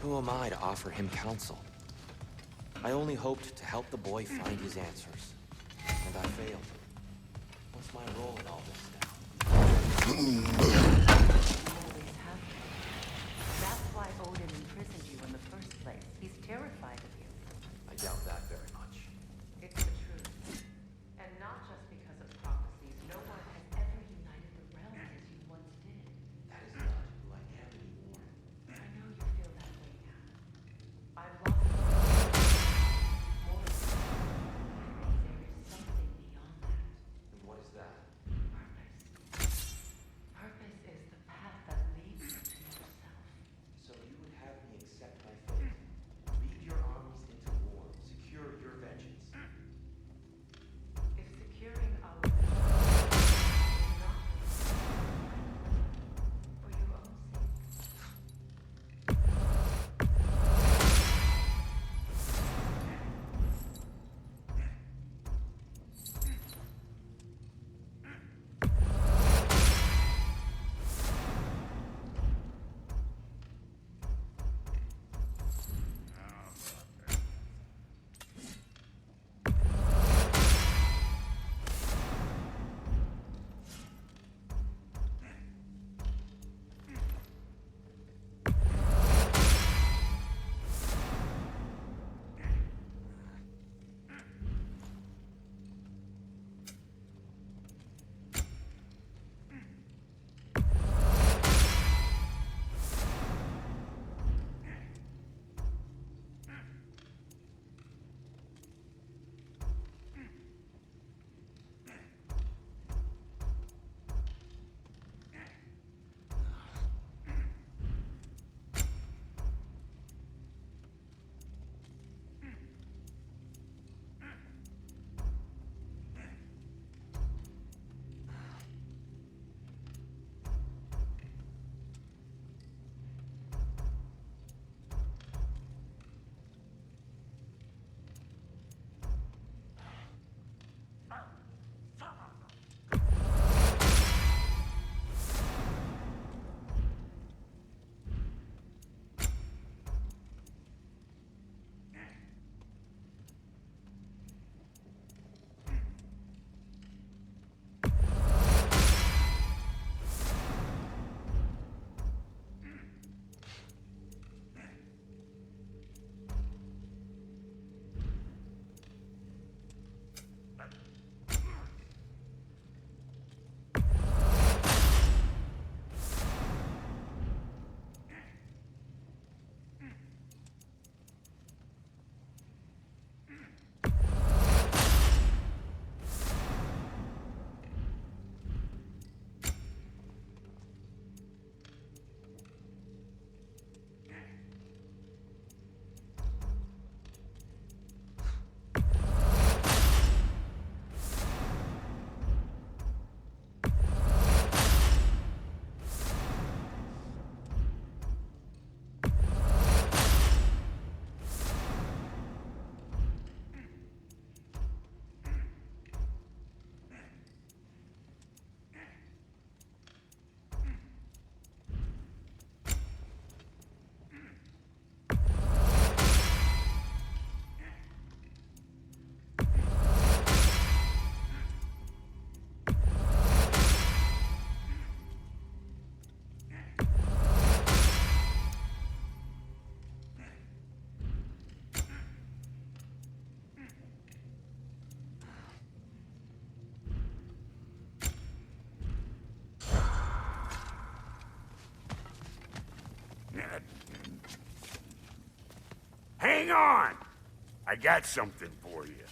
Who am I to offer him counsel? I only hoped to help the boy find his answers. And I failed. What's my role in all this now? You always have been. That's why Odin imprisoned you in the first place. He's terrified of you. I doubt that very much. It's the truth. And not just because of prophecies. No one has ever united the realms as you once did. That is not who I am anymore. I know you feel that way now. I've lost more than that. I think there is something beyond that. And what is that? Purpose. Purpose is the path that leads you to yourself. So you would have me accept my fate, lead your armies into war, secure your vengeance. If securing our vengeance is not for your own sake. Hang on! I got something for you.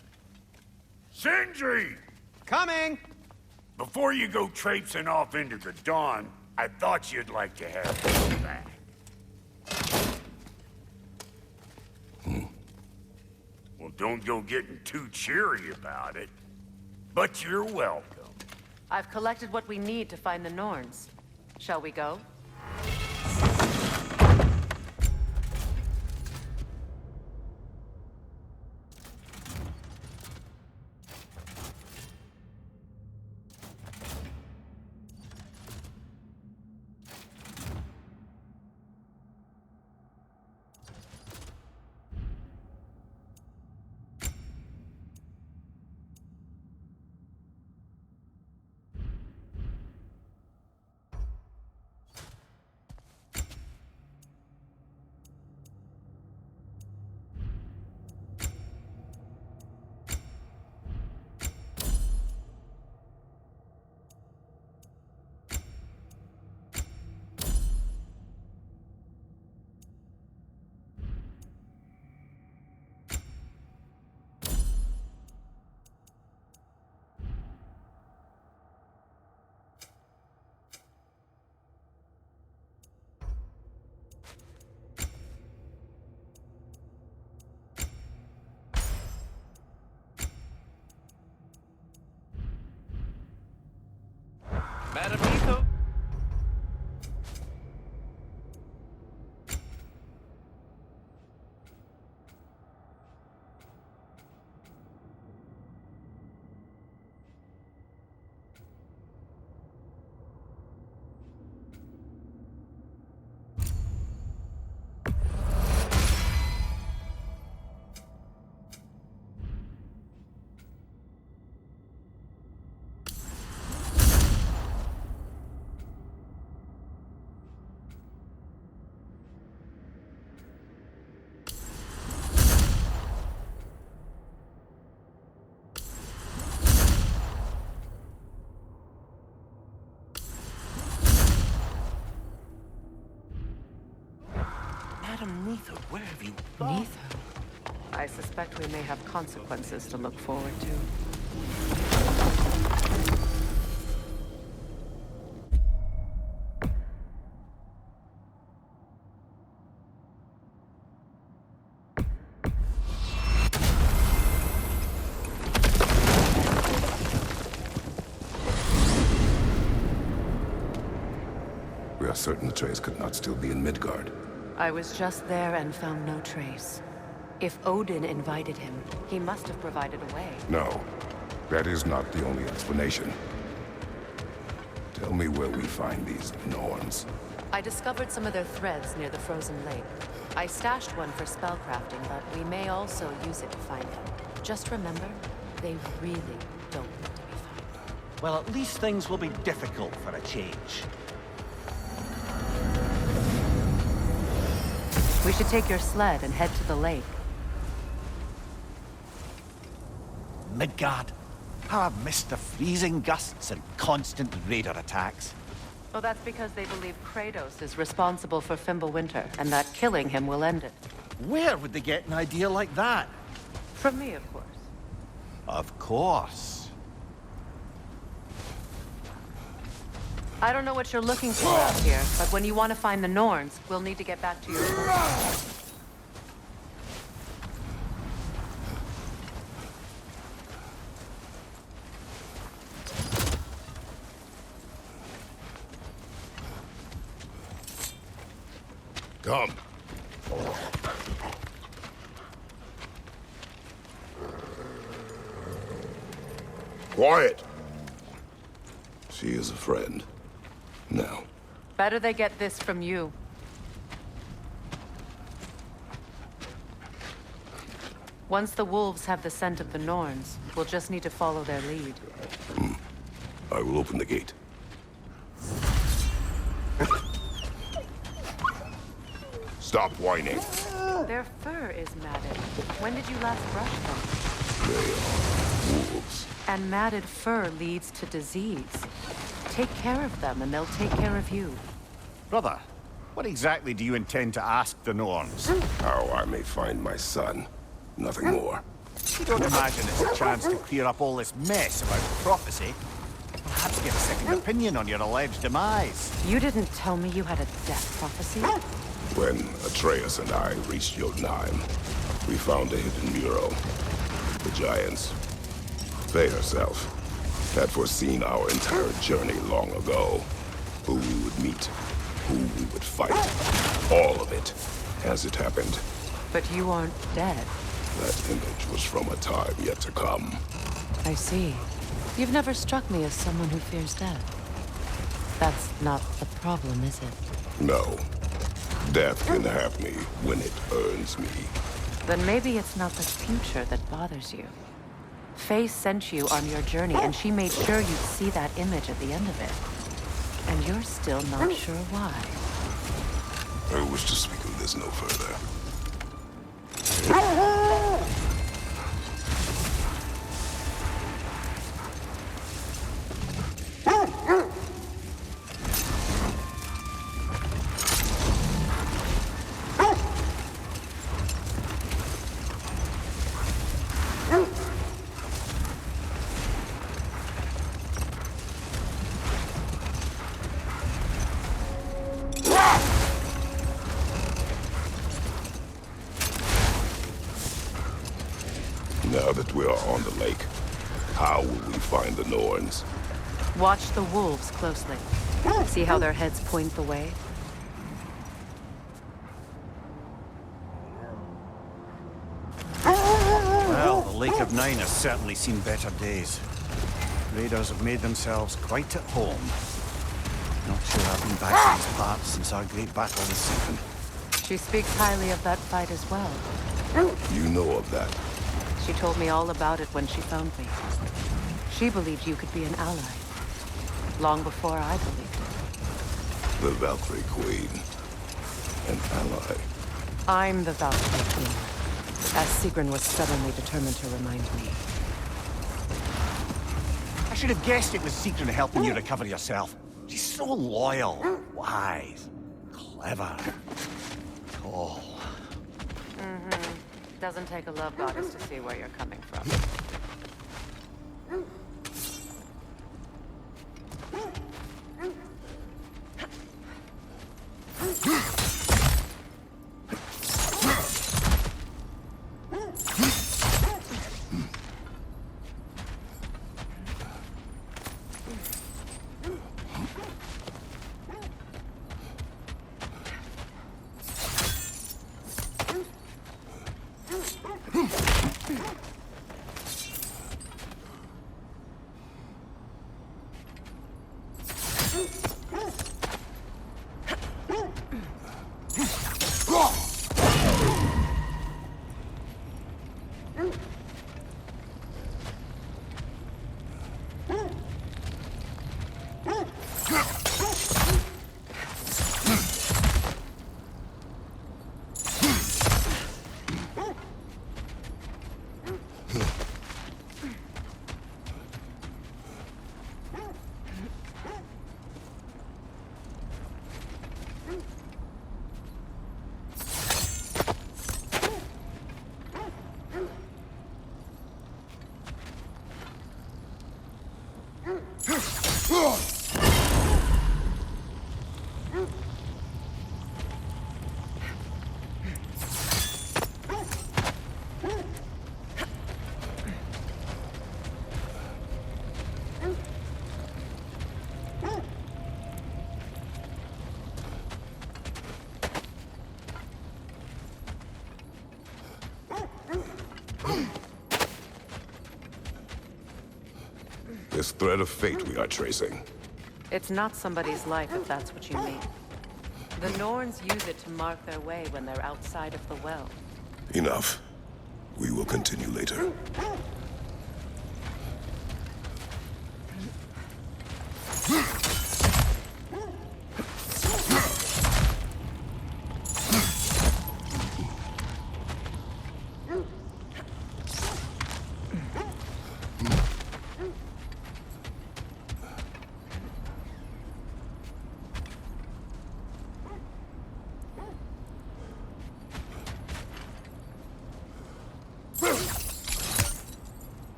Sindri! Coming! Before you go traipsing off into the dawn, I thought you'd like to have this back. Well, don't go getting too cheery about it. But you're welcome. I've collected what we need to find the Norns. Shall we go? Madam Neither, where have you gone? Neither. I suspect we may have consequences to look forward to. We are certain the trace could not still be in Midgard. I was just there and found no trace. If Odin invited him, he must have provided a way. No, that is not the only explanation. Tell me where we find these Norns. I discovered some of their threads near the frozen lake. I stashed one for spellcrafting, but we may also use it to find them. Just remember, they really don't need to be found. Well, at least things will be difficult for a change. We should take your sled and head to the lake. Midgard. How I've missed the freezing gusts and constant raider attacks. Well, that's because they believe Kratos is responsible for Fimbulwinter, and that killing him will end it. Where would they get an idea like that? From me, of course. Of course. I don't know what you're looking for out here, but when you want to find the Norns, we'll need to get back to your... Come. Quiet! She is a friend. Now. Better they get this from you. Once the wolves have the scent of the Norns, we'll just need to follow their lead. I will open the gate. Stop whining. Their fur is matted. When did you last brush them? They are wolves. And matted fur leads to disease. Take care of them, and they'll take care of you. Brother, what exactly do you intend to ask the Norns? How I may find my son. Nothing more. You don't imagine it's a chance to clear up all this mess about prophecy? Perhaps get a second opinion on your alleged demise. You didn't tell me you had a death prophecy? When Atreus and I reached Jotunheim, we found a hidden mural. The Giants, they herself, had foreseen our entire journey long ago. Who we would meet, who we would fight. All of it, as it happened. But you aren't dead. That image was from a time yet to come. I see. You've never struck me as someone who fears death. That's not the problem, is it? No. Death can have me when it earns me. Then maybe it's not the future that bothers you. Faye sent you on your journey, and she made sure you'd see that image at the end of it. And you're still not sure why. I wish to speak of this no further. Now that we are on the lake, how will we find the Norns? Watch the wolves closely. See how their heads point the way? Well, the Lake of Nine has certainly seen better days. Raiders have made themselves quite at home. Not sure I've been back to these parts since our great battle with Satan. She speaks highly of that fight as well. You know of that. She told me all about it when she found me. She believed you could be an ally. Long before I believed it. The Valkyrie Queen. An ally. I'm the Valkyrie Queen, as Sigrun was stubbornly determined to remind me. I should have guessed it was Sigrun helping you recover yourself. She's so loyal, wise, clever. all. Doesn't take a love goddess to see where you're coming from. This thread of fate we are tracing. It's not somebody's life, if that's what you mean. The Norns use it to mark their way when they're outside of the well. Enough. We will continue later.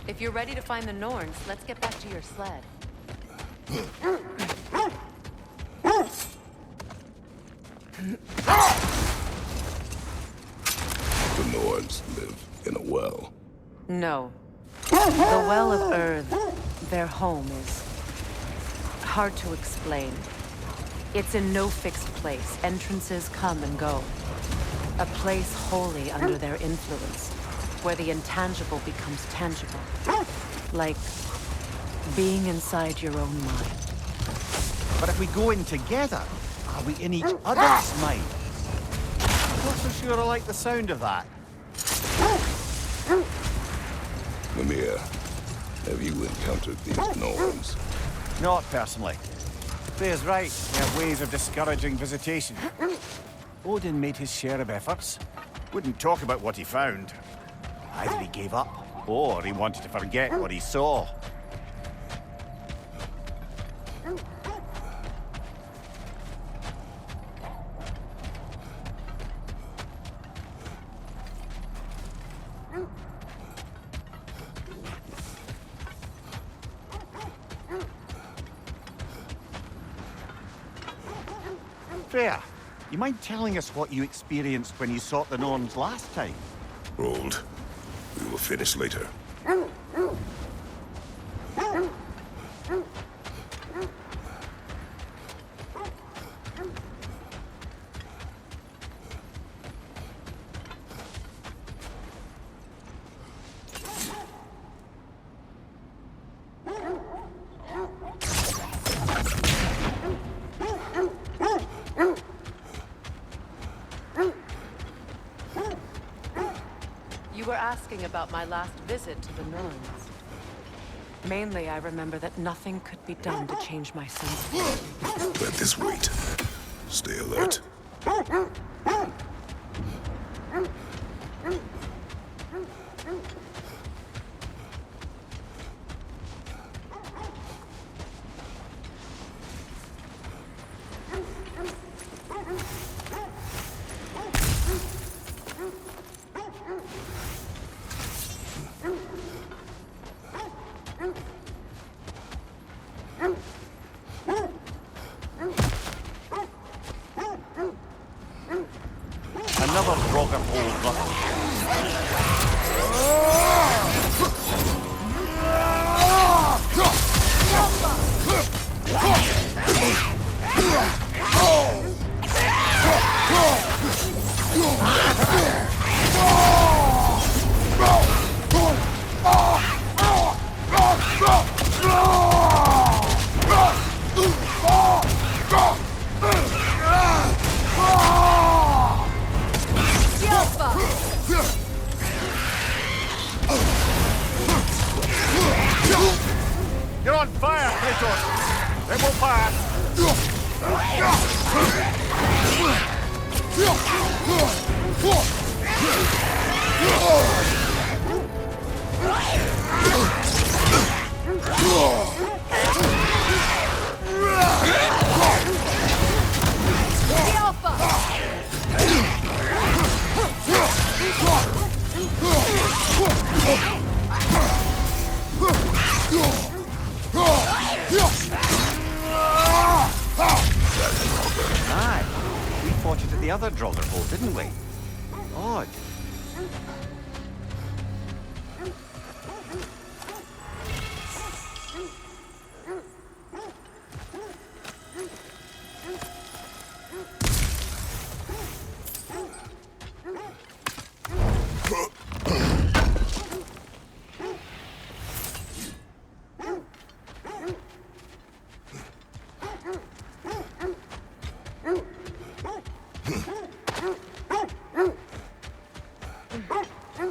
If you're ready to find the Norns, let's get back to your sled. The Norns live in a well. No. The Well of Earth, their home, is hard to explain. It's in no fixed place. Entrances come and go. A place wholly under their influence, where the intangible becomes tangible. Like being inside your own mind. But if we go in together, are we in each other's mind? I'm not so sure I like the sound of that. Mimir, have you encountered these Norns? Not personally. Freya's right. They have ways of discouraging visitation. Odin made his share of efforts. Wouldn't talk about what he found. Either he gave up, or he wanted to forget what he saw. Freya, you mind telling us what you experienced when you sought the Norns last time? Rolled. We will finish later. You were asking asking about my last visit to the Norns. Mainly, I remember that nothing could be done to change my son's fate. Let this wait. Stay alert. Another broken hole, brother. You're on fire, Kratos! It won't pass! Aye, we fought it at the other Draugr hole, didn't we? Odd.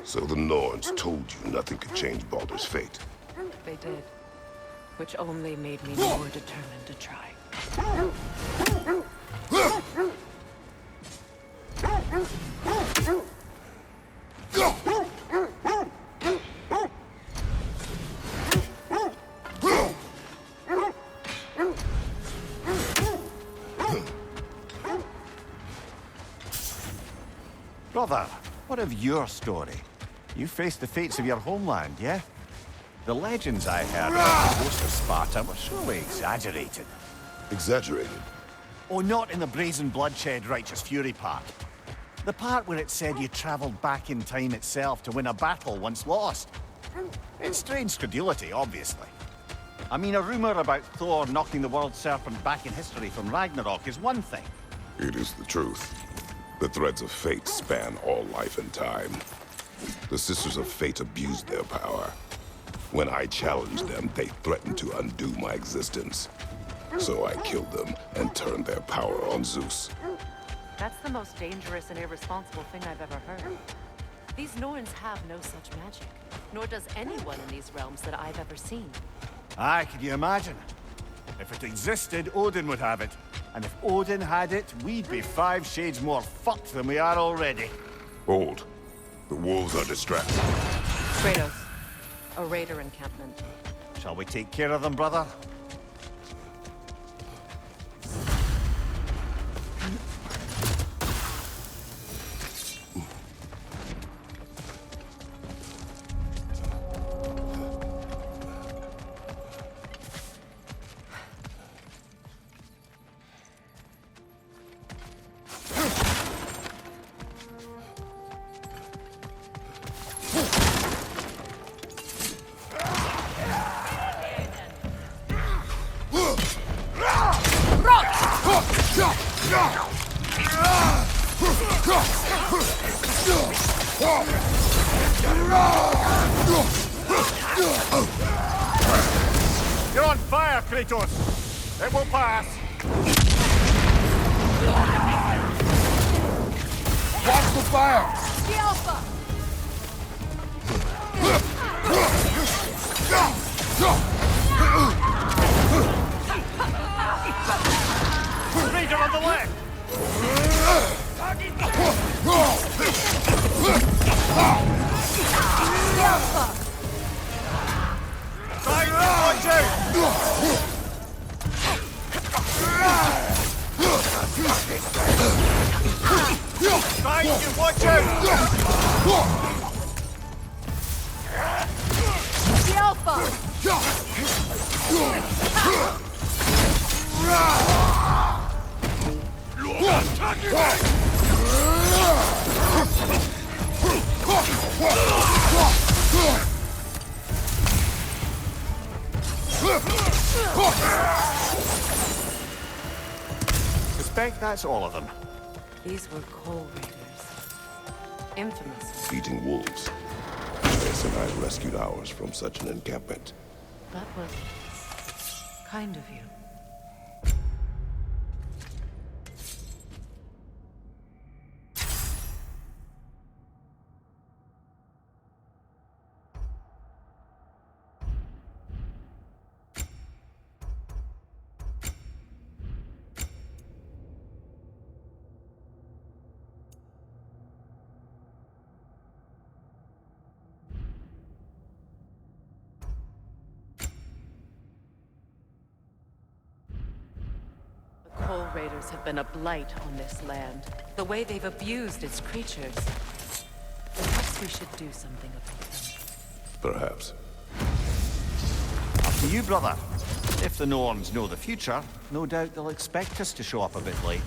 So the Norns told you nothing could change Baldur's fate. They did. Which only made me more determined to try. Brother, what of your story? You faced the fates of your homeland, yeah? The legends I heard about the ghost of Sparta were surely exaggerated. Exaggerated? Oh, not in the brazen bloodshed righteous fury part. The part where it said you travelled back in time itself to win a battle once lost. It's strange credulity, obviously. I mean, a rumour about Thor knocking the world serpent back in history from Ragnarok is one thing. It is the truth. The threads of fate span all life and time. The Sisters of Fate abused their power. When I challenged them, they threatened to undo my existence. So I killed them and turned their power on Zeus. That's the most dangerous and irresponsible thing I've ever heard. These Norns have no such magic, nor does anyone in these realms that I've ever seen. Aye, can you imagine? If it existed, Odin would have it. And if Odin had it, we'd be 5 shades more fucked than we are already. Hold. The wolves are distracted. Kratos, a raider encampment. Shall we take care of them, brother? You're on fire, Kratos! It will pass! Watch the fire! The Alpha! Right, you watch out! The Alpha! Suspect that's all of them. These were Coal Raiders. Infamous. Eating wolves. Atreus and I rescued ours from such an encampment. That was kind of you. Coal Raiders have been a blight on this land. The way they've abused its creatures. Perhaps we should do something about them. Perhaps. Up to you, brother. If the Norns know the future, no doubt they'll expect us to show up a bit late.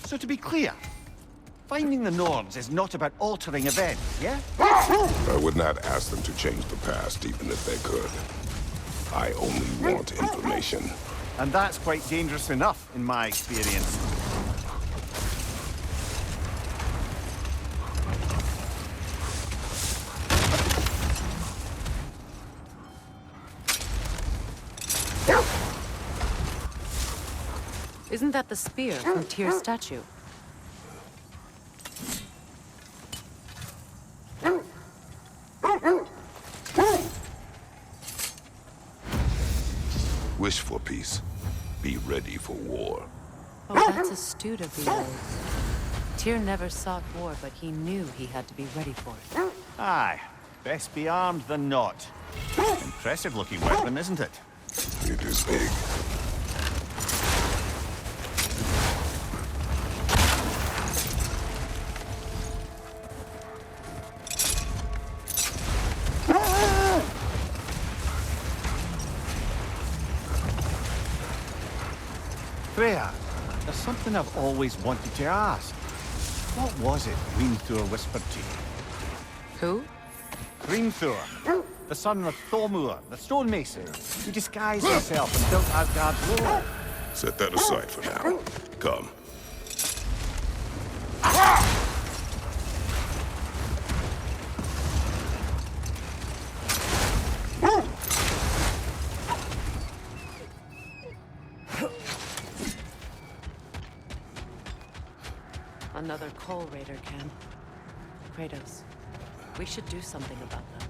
So to be clear, finding the Norns is not about altering events, yeah? I would not ask them to change the past, even if they could. I only want information. And that's quite dangerous enough, in my experience. Isn't that the spear from Tyr's statue? Wish for peace. Be ready for war. Oh, that's astute of the elves. Tyr never sought war, but he knew he had to be ready for it. Aye. Best be armed than not. Impressive looking weapon, isn't it? It is big. Freya, there's something I've always wanted to ask. What was it Hrimthur whispered to you? Who? Hrimthur, the son of Thormur, the stonemason, who disguised himself and built Asgard's wall. Set that aside for now. Come. Another Coal Raider camp. Kratos, we should do something about them.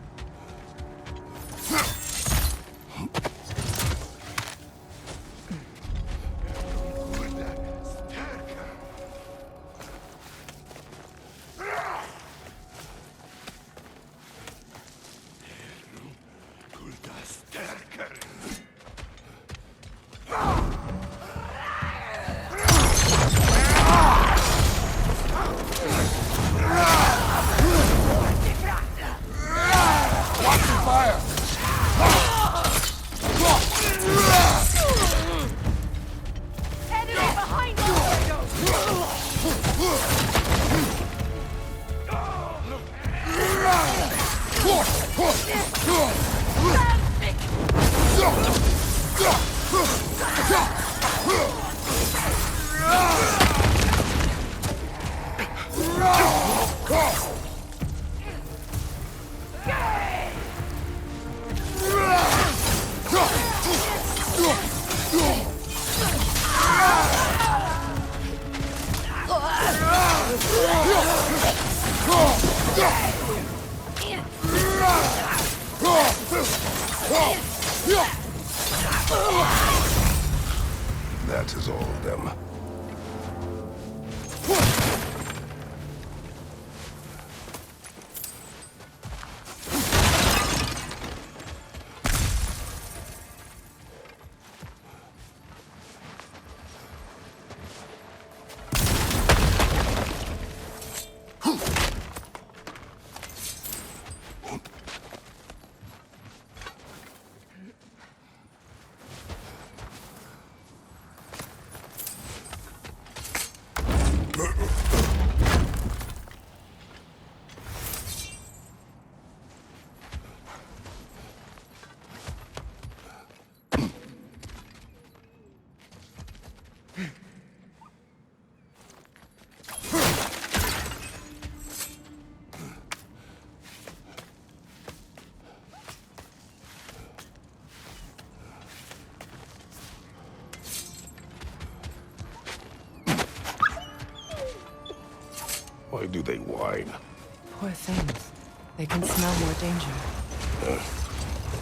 That is all of them. Why do they whine? Poor things. They can smell more danger.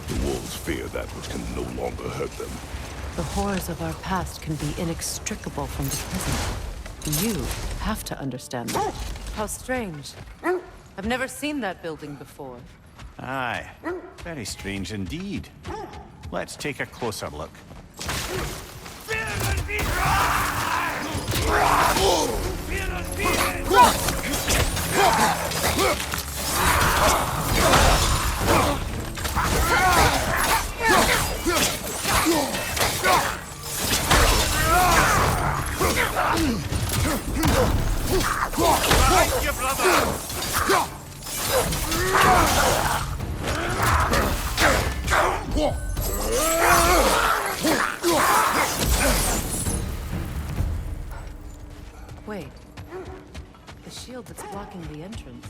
The wolves fear that which can no longer hurt them. The horrors of our past can be inextricable from the present. You have to understand that. How strange. I've never seen that building before. Aye. Very strange indeed. Let's take a closer look. Wait. The shield that's blocking the entrance.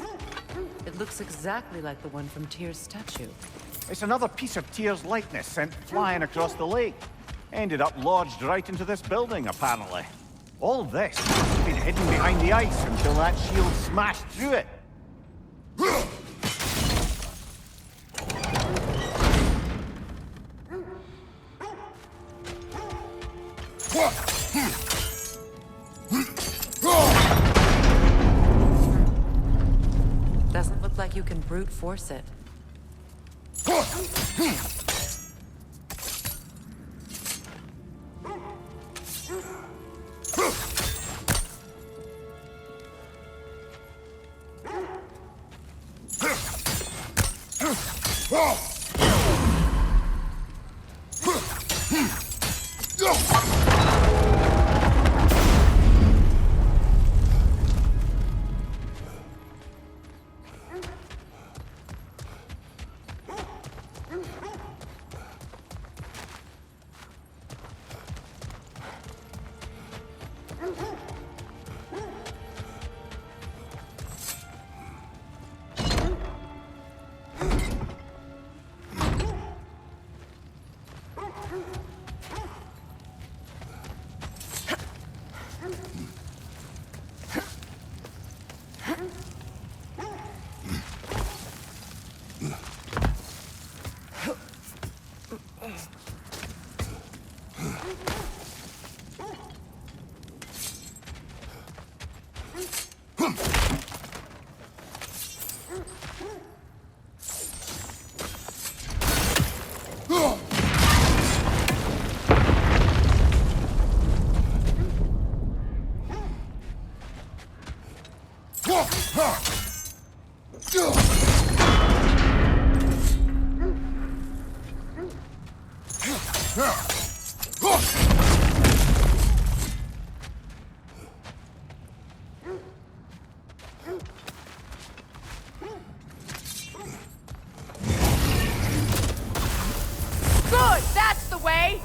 It looks exactly like the one from Tyr's statue. It's another piece of Tyr's likeness sent flying across the lake. Ended up lodged right into this building, apparently. All this has been hidden behind the ice until that shield smashed through it. Doesn't look like you can brute force it. Good! That's the way!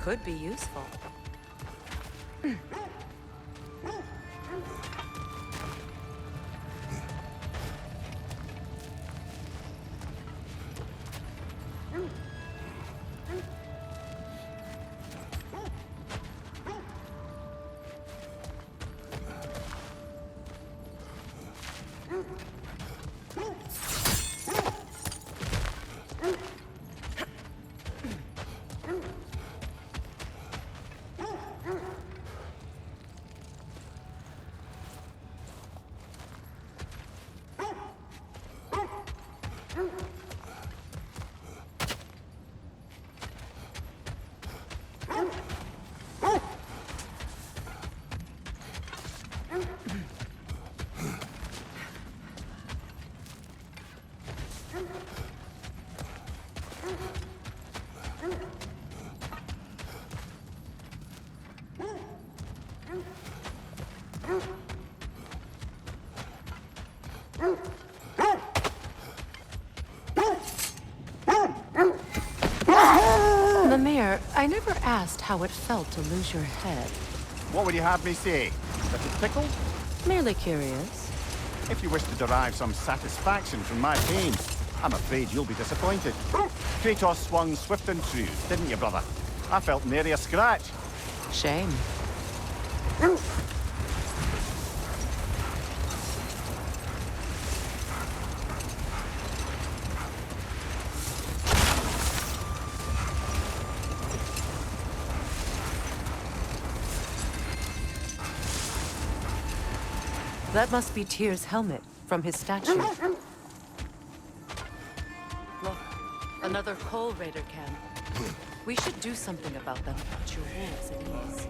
Could be useful. The mayor, I never asked how it felt to lose your head. What would you have me say? That it tickled? Merely curious. If you wish to derive some satisfaction from my pain, I'm afraid you'll be disappointed. Kratos swung swift and true, didn't you, brother? I felt nary a scratch. Shame. That must be Tyr's helmet from his statue. Look, another coal raider camp. We should do something about them. Put your wolves at ease.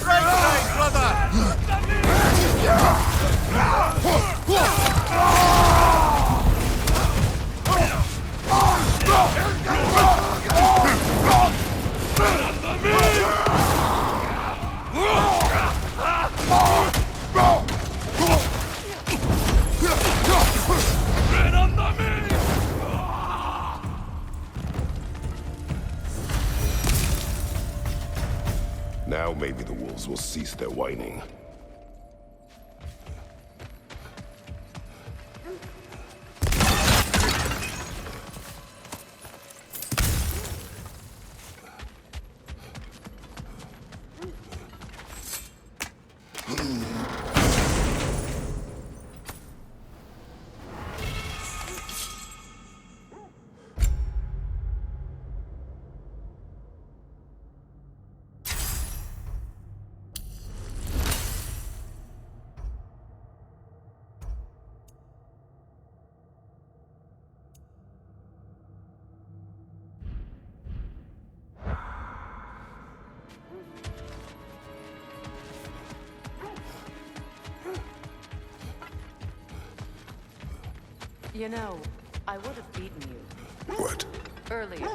Right, brother! Now maybe the wolves will cease their whining. You know, I would have beaten you What? earlier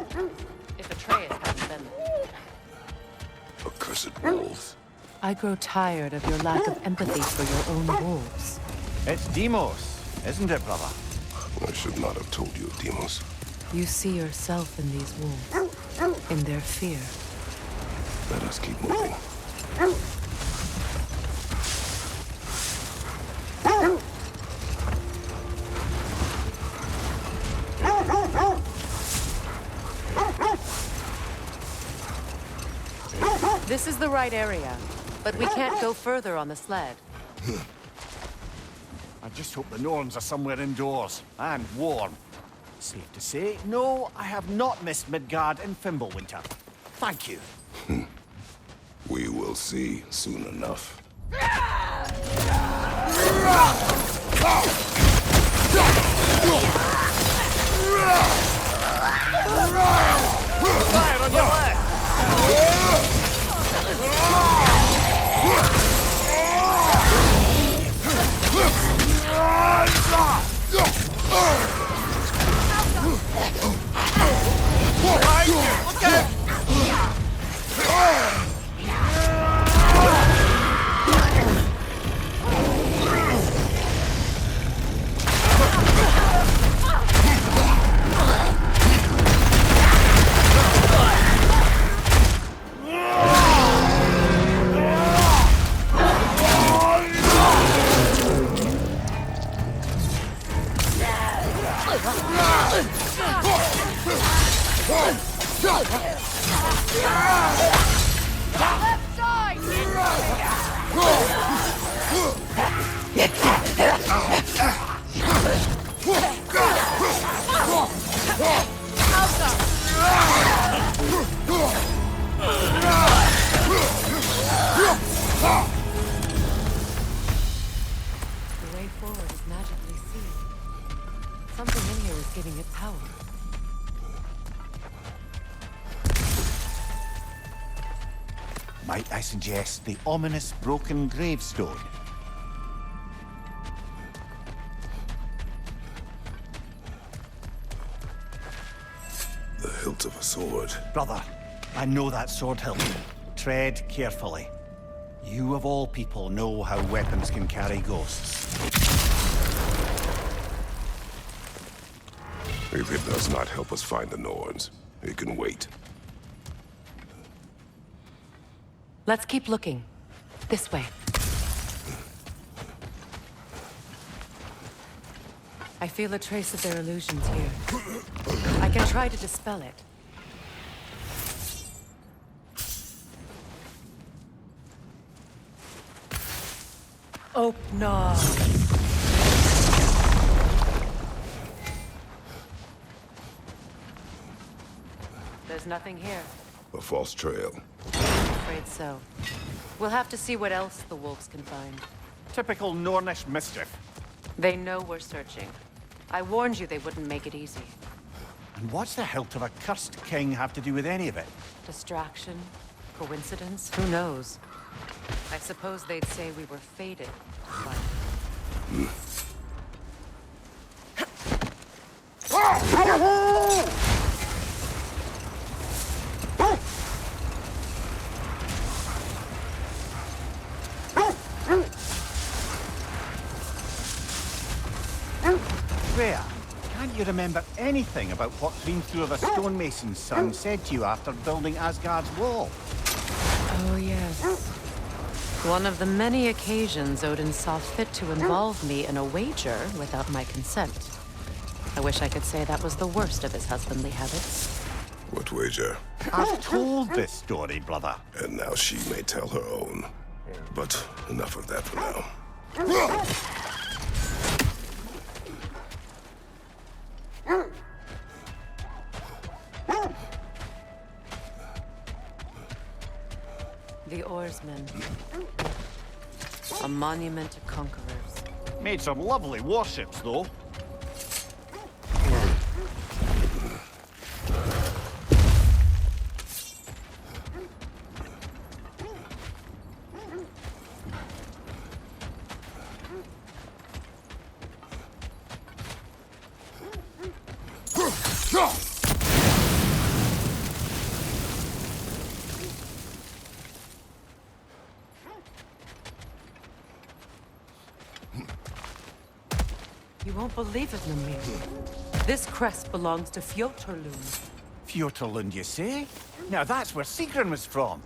if Atreus hadn't been there. Accursed wolves. I grow tired of your lack of empathy for your own wolves. It's Demos, isn't it, brother? I should not have told you of Demos. You see yourself in these wolves, in their fear. Let us keep moving. This is the right area, but we can't go further on the sled. I just hope the Norns are somewhere indoors, and warm. Safe to say, no, I have not missed Midgard in Fimbulwinter. Thank you. We will see soon enough. Fire on your left! Left side! The way forward is magically sealed. Something in here is giving it power. Might I suggest the ominous broken gravestone? The hilt of a sword. Brother, I know that sword hilt. Tread carefully. You of all people know how weapons can carry ghosts. If it does not help us find the Norns, it can wait. Let's keep looking. This way. I feel a trace of their illusions here. I can try to dispel it. Oh, no. There's nothing here. A false trail. I'm afraid so. We'll have to see what else the wolves can find. Typical Nornish mischief. They know we're searching. I warned you they wouldn't make it easy. And what's the hilt of a cursed king have to do with any of it? Distraction? Coincidence? Who knows? I suppose they'd say we were fated. But... Freya, can't you remember anything about what Hrimthur of a stonemason's son said to you after building Asgard's wall? Oh, yes. One of the many occasions Odin saw fit to involve me in a wager without my consent. I wish I could say that was the worst of his husbandly habits. What wager? I've told this story, brother. And now she may tell her own. But enough of that for now. The Oarsmen. A monument to conquerors. Made some lovely warships, though. You won't believe it, Mimir. This crest belongs to Fjotorlund. Fjotorlund, you say? Now that's where Sigrun was from.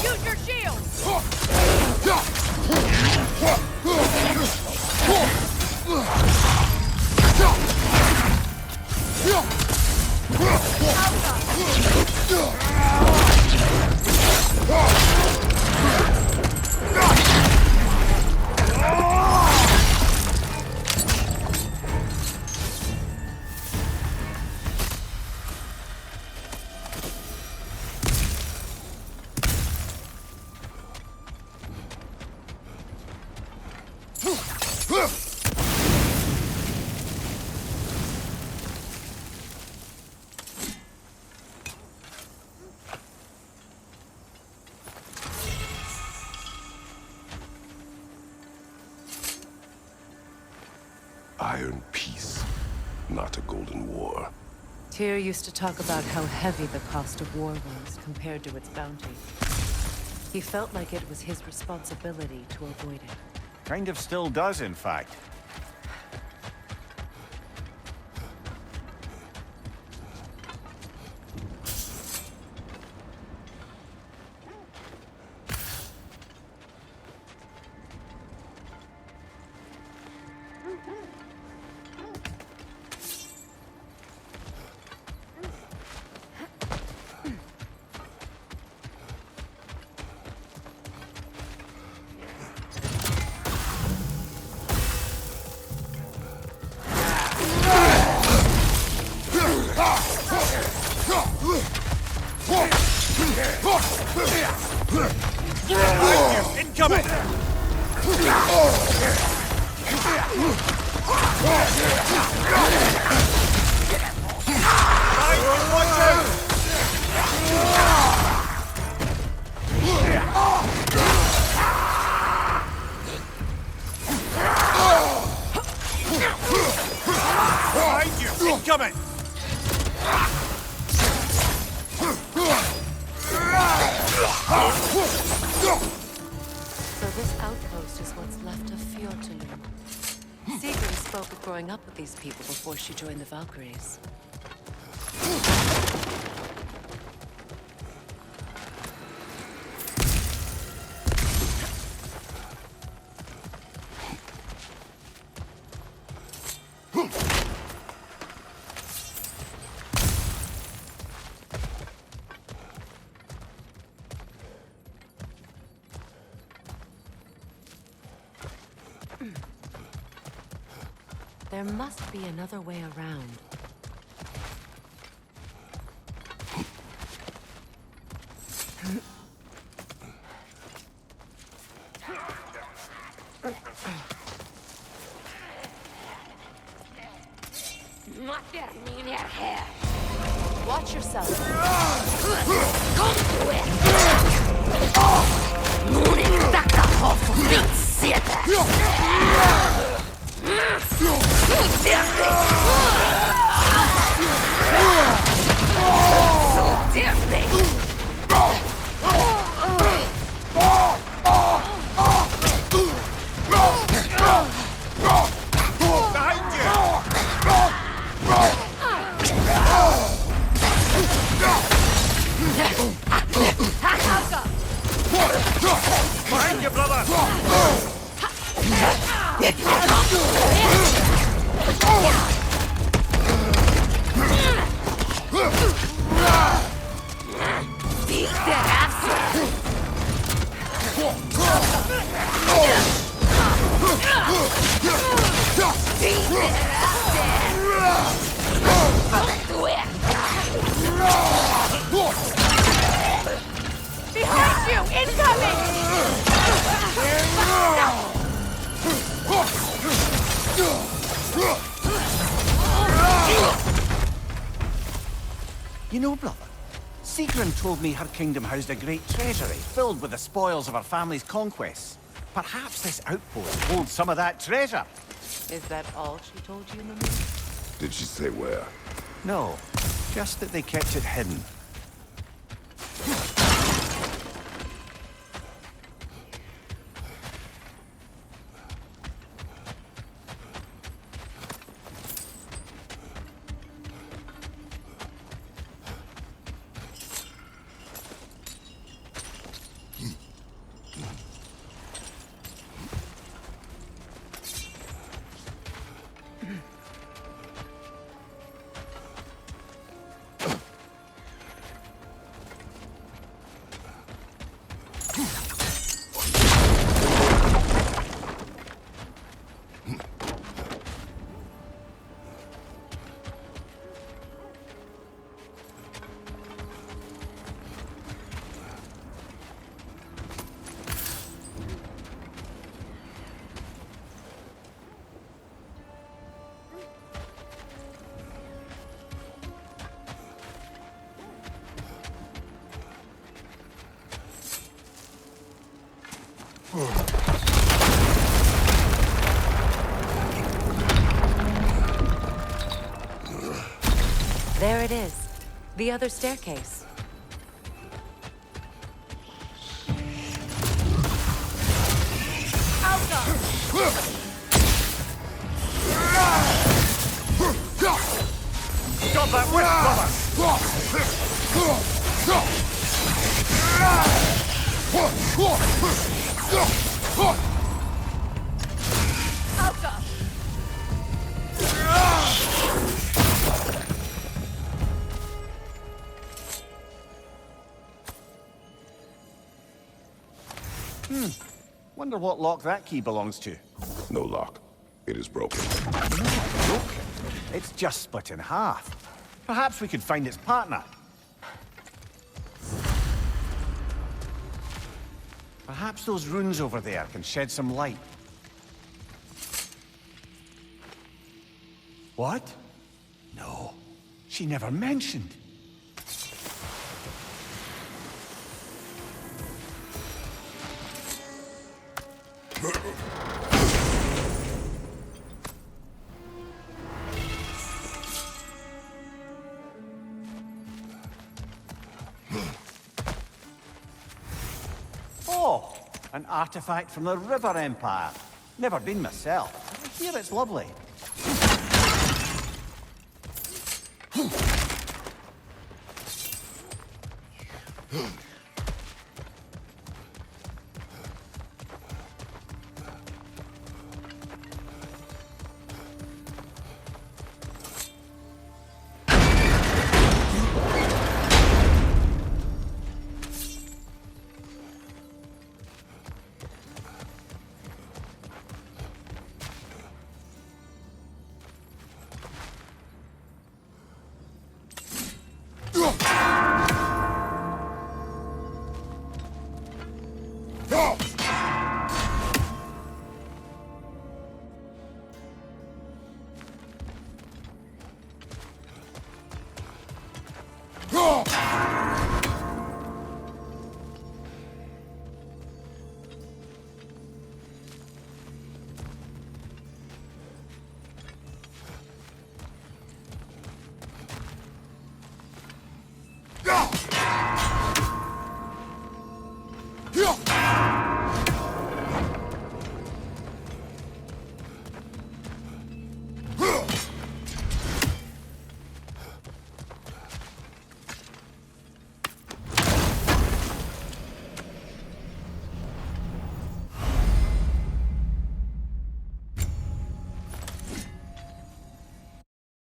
Use your shield! Iron peace, not a golden war. Tyr used to talk about how heavy the cost of war was compared to its bounty. He felt like it was his responsibility to avoid it. Kind of still does, in fact. Incoming! Behind you! Incoming! So this outpost is what's left of Fjortulund. Sigrun spoke of growing up with these people before she joined the Valkyries. There must be another way around. Watch yourself. Behind you, brother! Behind you! Incoming! You know, brother, Sigrun told me her kingdom housed a great treasury filled with the spoils of her family's conquests. Perhaps this outpost holds some of that treasure. Is that all she told you in the movie? Did she say where? No, just that they kept it hidden. There it is. The other staircase. Stop that whip, brother! Alka! Wonder what lock that key belongs to. No lock. It is broken. Broken. It's just split in half. Perhaps we could find its partner. Perhaps those runes over there can shed some light. What? No, she never mentioned. Oh, an artifact from the River Empire. Never been myself. I hear it's lovely.